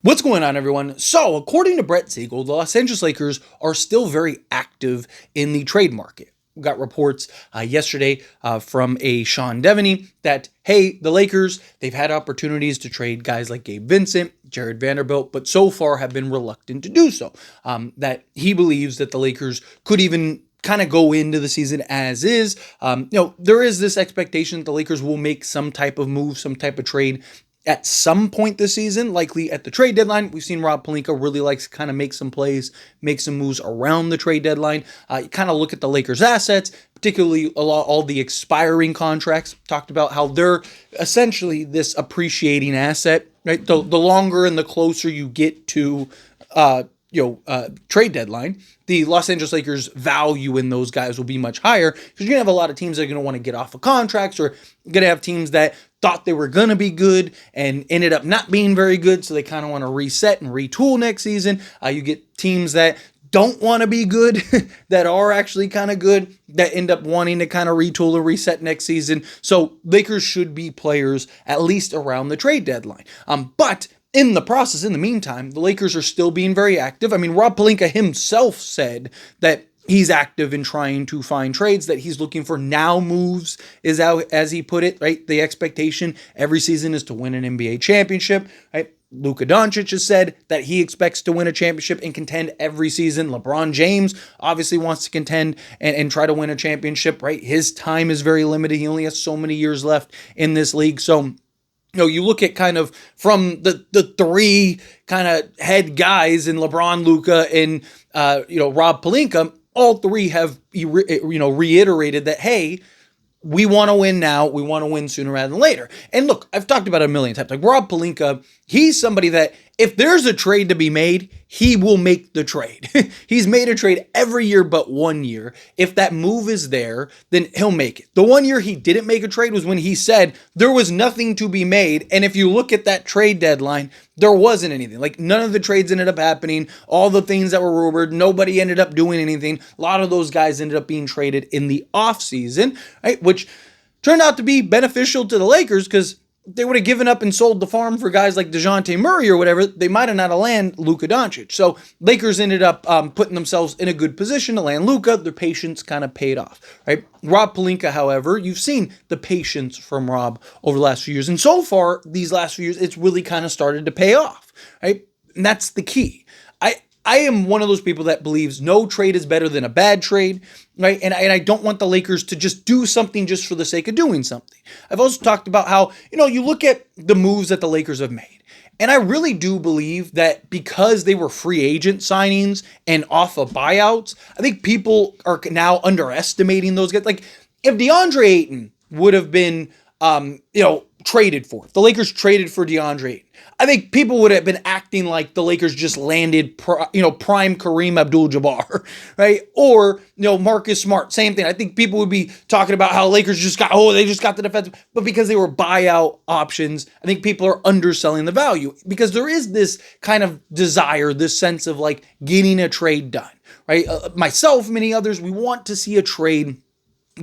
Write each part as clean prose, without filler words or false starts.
What's going on, everyone? So, according to Brett Siegel, the Los Angeles Lakers are still very active in the trade market. We got reports yesterday from a Sean Devaney that, hey, the Lakers, they've had opportunities to trade guys like Gabe Vincent, Jared Vanderbilt, but so far have been reluctant to do so. That he believes that the Lakers could even kind of go into the season as is. There is this expectation that the Lakers will make some type of move, some type of trade at some point this season, likely at the trade deadline. We've seen Rob Pelinka really likes to kind of make some plays, make some moves around the trade deadline. You kind of look at the Lakers' assets, particularly all the expiring contracts. Talked about how they're essentially this appreciating asset, right? The longer and the closer you get to trade deadline, the Los Angeles Lakers' value in those guys will be much higher because you're going to have a lot of teams that are going to want to get off of contracts, or going to have teams that thought they were going to be good and ended up not being very good, so they kind of want to reset and retool next season. You get teams that don't want to be good, that are actually kind of good, that end up wanting to kind of retool or reset next season. So Lakers should be players at least around the trade deadline. But in the process, in the meantime, the Lakers are still being very active. I mean, Rob Pelinka himself said that he's active in trying to find trades, that he's looking for now moves, is out, as he put it, right? The expectation every season is to win an NBA championship, right? Luka Doncic has said that he expects to win a championship and contend every season. LeBron James obviously wants to contend and try to win a championship, right? His time is very limited. He only has so many years left in this league. So, you look at kind of from the three kind of head guys in LeBron, Luka, and Rob Pelinka, all three have reiterated that, hey, we want to win now. We want to win sooner rather than later. And look, I've talked about it a million times. Like Rob Pelinka, he's somebody that if there's a trade to be made, he will make the trade. He's made a trade every year but 1 year. If that move is there, then he'll make it. The 1 year he didn't make a trade was when he said there was nothing to be made. And if you look at that trade deadline, there wasn't anything. Like none of the trades ended up happening. All the things that were rumored, nobody ended up doing anything. A lot of those guys ended up being traded in the offseason, right? Which turned out to be beneficial to the Lakers because they would have given up and sold the farm for guys like DeJounte Murray or whatever, they might have not have landed Luka Doncic. So Lakers ended up putting themselves in a good position to land Luka. Their patience kind of paid off, right? Rob Pelinka, however, you've seen the patience from Rob over the last few years. And so far, these last few years, it's really kind of started to pay off, right? And that's the key. I am one of those people that believes no trade is better than a bad trade, right? And I don't want the Lakers to just do something just for the sake of doing something. I've also talked about how, you look at the moves that the Lakers have made. And I really do believe that because they were free agent signings and off of buyouts, I think people are now underestimating those guys. Like if DeAndre Ayton would have been, traded for, if the Lakers traded for DeAndre Ayton, I think people would have been acting like the Lakers just landed, prime Kareem Abdul-Jabbar, right? Or, Marcus Smart, same thing. I think people would be talking about how Lakers they just got the defensive, but because they were buyout options, I think people are underselling the value because there is this kind of desire, this sense of like getting a trade done, right? Myself, many others, we want to see a trade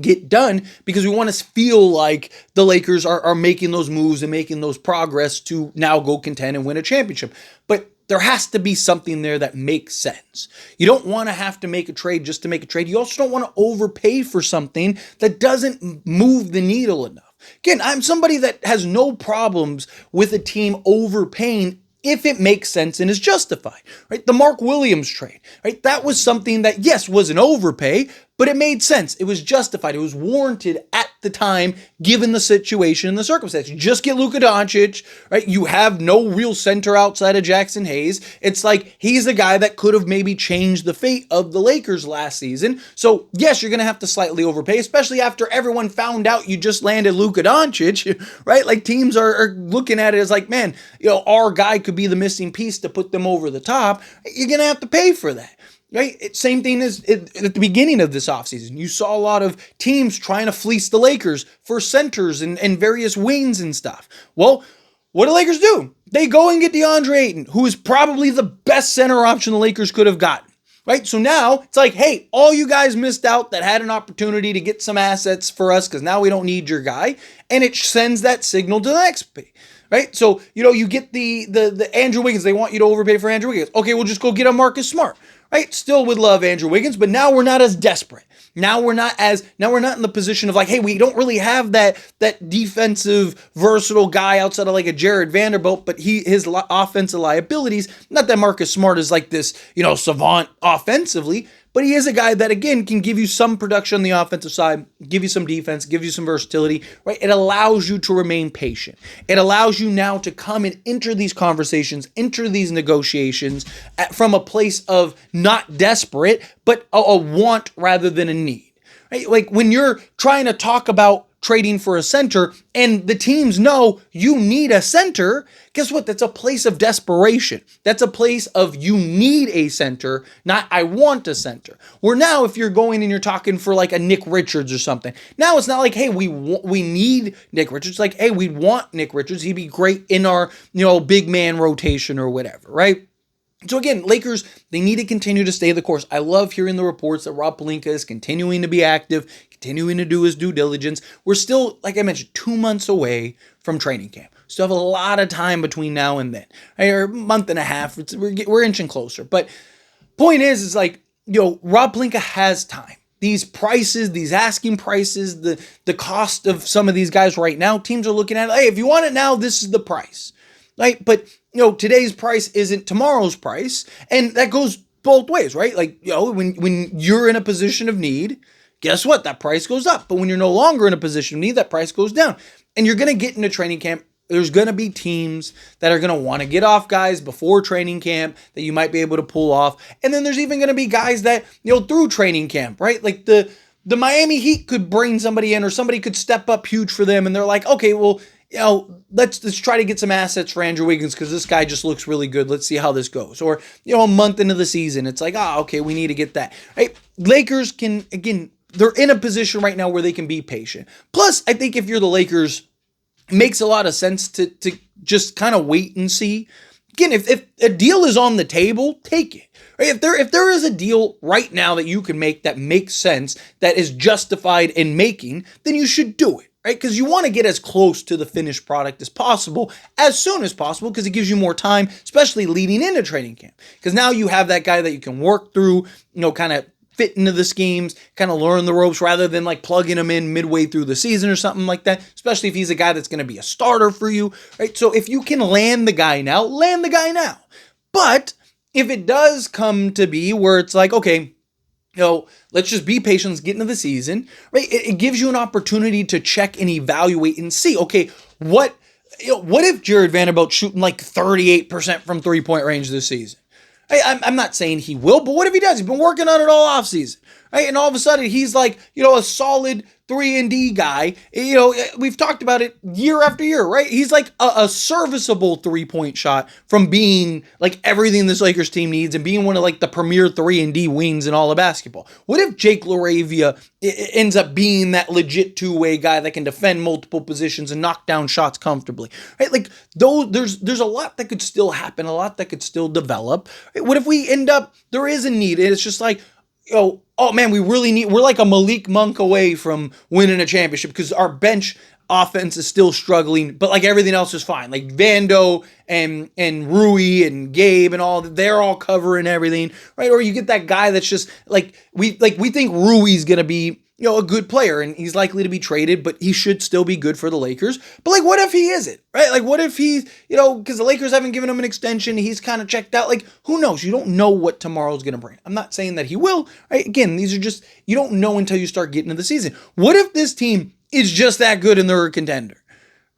get done because we want to feel like the Lakers are making those moves and making those progress to now go contend and win a championship. But there has to be something there that makes sense. You don't want to have to make a trade just to make a trade. You also don't want to overpay for something that doesn't move the needle enough. Again, I'm somebody that has no problems with a team overpaying if it makes sense and is justified, right? The Mark Williams trade, right? That was something that, yes, was an overpay, but it made sense. It was justified. It was warranted at the time, given the situation and the circumstance. You just get Luka Doncic, right? You have no real center outside of Jackson Hayes. It's like he's the guy that could have maybe changed the fate of the Lakers last season. So yes, you're going to have to slightly overpay, especially after everyone found out you just landed Luka Doncic, right? Like teams are looking at it as like, man, our guy could be the missing piece to put them over the top. You're going to have to pay for that. Right? Same thing as at the beginning of this offseason. You saw a lot of teams trying to fleece the Lakers for centers and various wings and stuff. Well, what do Lakers do? They go and get DeAndre Ayton, who is probably the best center option the Lakers could have gotten. Right? So now it's like, hey, all you guys missed out that had an opportunity to get some assets for us because now we don't need your guy. And it sends that signal to the next right? So, you get the Andrew Wiggins. They want you to overpay for Andrew Wiggins. Okay, we'll just go get a Marcus Smart, right? Still would love Andrew Wiggins, but now we're not as desperate. Now we're not in the position of like, hey, we don't really have that defensive versatile guy outside of like a Jared Vanderbilt, but his offensive liabilities. Not that Marcus Smart is like this, savant offensively, but he is a guy that, again, can give you some production on the offensive side, give you some defense, give you some versatility, right? It allows you to remain patient. It allows you now to come and enter these conversations, enter these negotiations from a place of not desperate, but a want rather than a need. Right? Like when you're trying to talk about trading for a center and the teams know you need a center, guess what? That's a place of desperation. That's a place of you need a center, not I want a center. Where now if you're going and you're talking for like a Nick Richards or something, now it's not like, hey, we need Nick Richards. It's like, hey, we want Nick Richards. He'd be great in our, big man rotation or whatever, right? So again, Lakers, they need to continue to stay the course. I love hearing the reports that Rob Pelinka is continuing to be active, continuing to do his due diligence. We're still, like I mentioned, 2 months away from training camp. Still have a lot of time between now and then, right? Or a month and a half. We're inching closer. But point is like, Rob Pelinka has time. These prices, these asking prices, the cost of some of these guys right now, teams are looking at, hey, if you want it now, this is the price. Right? But, today's price isn't tomorrow's price. And that goes both ways, right? Like, when you're in a position of need, guess what? That price goes up. But when you're no longer in a position of need, that price goes down. And you're going to get into training camp. There's going to be teams that are going to want to get off guys before training camp that you might be able to pull off. And then there's even going to be guys that, through training camp, right? Like the Miami Heat could bring somebody in or somebody could step up huge for them. And they're like, okay, well, let's try to get some assets for Andrew Wiggins because this guy just looks really good. Let's see how this goes. Or, a month into the season, it's like, okay, we need to get that. Right? Lakers can, again, they're in a position right now where they can be patient. Plus, I think if you're the Lakers, it makes a lot of sense to just kind of wait and see. Again, if a deal is on the table, take it. Right? If there is a deal right now that you can make that makes sense, that is justified in making, then you should do it. Right? Because you want to get as close to the finished product as possible, as soon as possible, because it gives you more time, especially leading into training camp. Because now you have that guy that you can work through, kind of fit into the schemes, kind of learn the ropes rather than like plugging him in midway through the season or something like that, especially if he's a guy that's going to be a starter for you, right? So if you can land the guy now, land the guy now. But if it does come to be where it's like, okay, let's just be patient, let's get into the season, right? It gives you an opportunity to check and evaluate and see, okay, what if Jared Vanderbilt shooting like 38% from three-point range this season? I'm not saying he will, but what if he does? He's been working on it all offseason, right? And all of a sudden he's like, a solid 3-and-D guy. We've talked about it year after year, right? He's like a serviceable three-point shot from being like everything this Lakers team needs and being one of like the premier 3-and-D wings in all of basketball. What if Jake LaRavia ends up being that legit two-way guy that can defend multiple positions and knock down shots comfortably, right? Like there's a lot that could still happen, a lot that could still develop. Right? What if we end up, there is a need and it's just like, oh man, we're like a Malik Monk away from winning a championship because our bench offense is still struggling, but like everything else is fine. Like Vando and Rui and Gabe and all, they're all covering everything, right? Or you get that guy that's just like we think Rui's gonna be a good player and he's likely to be traded, but he should still be good for the Lakers. But like, what if he isn't, right? Like, what if he, because the Lakers haven't given him an extension, he's kind of checked out. Like, who knows? You don't know what tomorrow's going to bring. I'm not saying that he will, right? Again, these are just, you don't know until you start getting into the season. What if this team is just that good and they're a contender?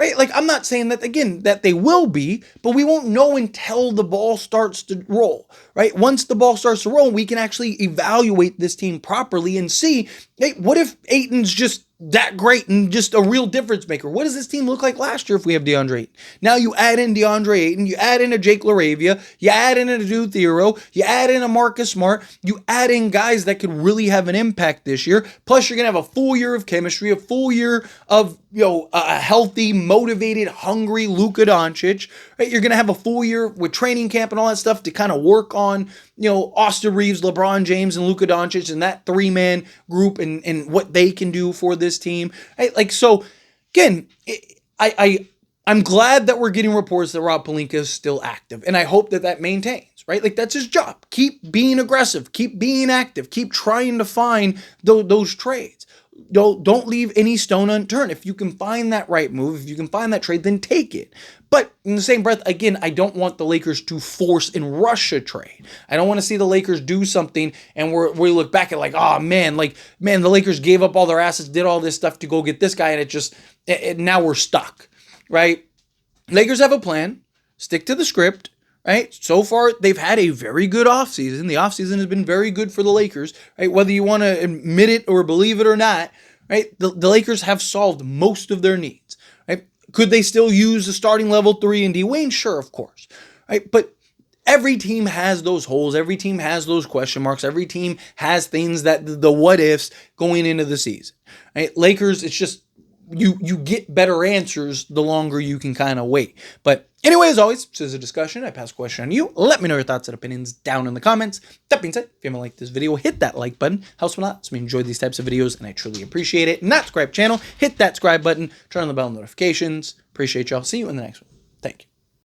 Right? Like, I'm not saying that, again, that they will be, but we won't know until the ball starts to roll, right? Once the ball starts to roll, we can actually evaluate this team properly and see, hey, what if Ayton's just that great and just a real difference maker? What does this team look like last year if we have DeAndre Ayton? Now you add in DeAndre Ayton, you add in a Jake LaRavia, you add in a Dude Theroux, you add in a Marcus Smart, you add in guys that could really have an impact this year. Plus you're going to have a full year of chemistry, a full year of, a healthy, motivated, hungry Luka Doncic. Right? You're going to have a full year with training camp and all that stuff to kind of work on, Austin Reeves, LeBron James, and Luka Doncic and that three-man group and what they can do for this team. Right? Like, so again, I'm glad that we're getting reports that Rob Pelinka is still active, and I hope that that maintains, right? Like, that's his job. Keep being aggressive, keep being active, keep trying to find those trades. Don't leave any stone unturned. If you can find that right move, if you can find that trade, then take it. But in the same breath, again, I don't want the Lakers to force and rush a trade. I don't want to see the Lakers do something and we look back at like, oh man, the Lakers gave up all their assets, did all this stuff to go get this guy, and now we're stuck. Right? Lakers have a plan. Stick to the script. Right? So far, they've had a very good offseason. The offseason has been very good for the Lakers. Right? Whether you want to admit it or believe it or not, right? The Lakers have solved most of their needs. Right? Could they still use the starting level 3 in Dwayne? Sure, of course. Right? But every team has those holes. Every team has those question marks. Every team has things that the what ifs going into the season. Right? Lakers, it's just you get better answers the longer you can kind of wait. But anyway, as always, this is a discussion. I pass a question on you. Let me know your thoughts and opinions down in the comments. That being said, if you haven't liked this video, hit that like button. Helps me a lot. So we enjoy these types of videos, and I truly appreciate it. Not subscribe channel, hit that subscribe button. Turn on the bell notifications. Appreciate y'all. See you in the next one. Thank you.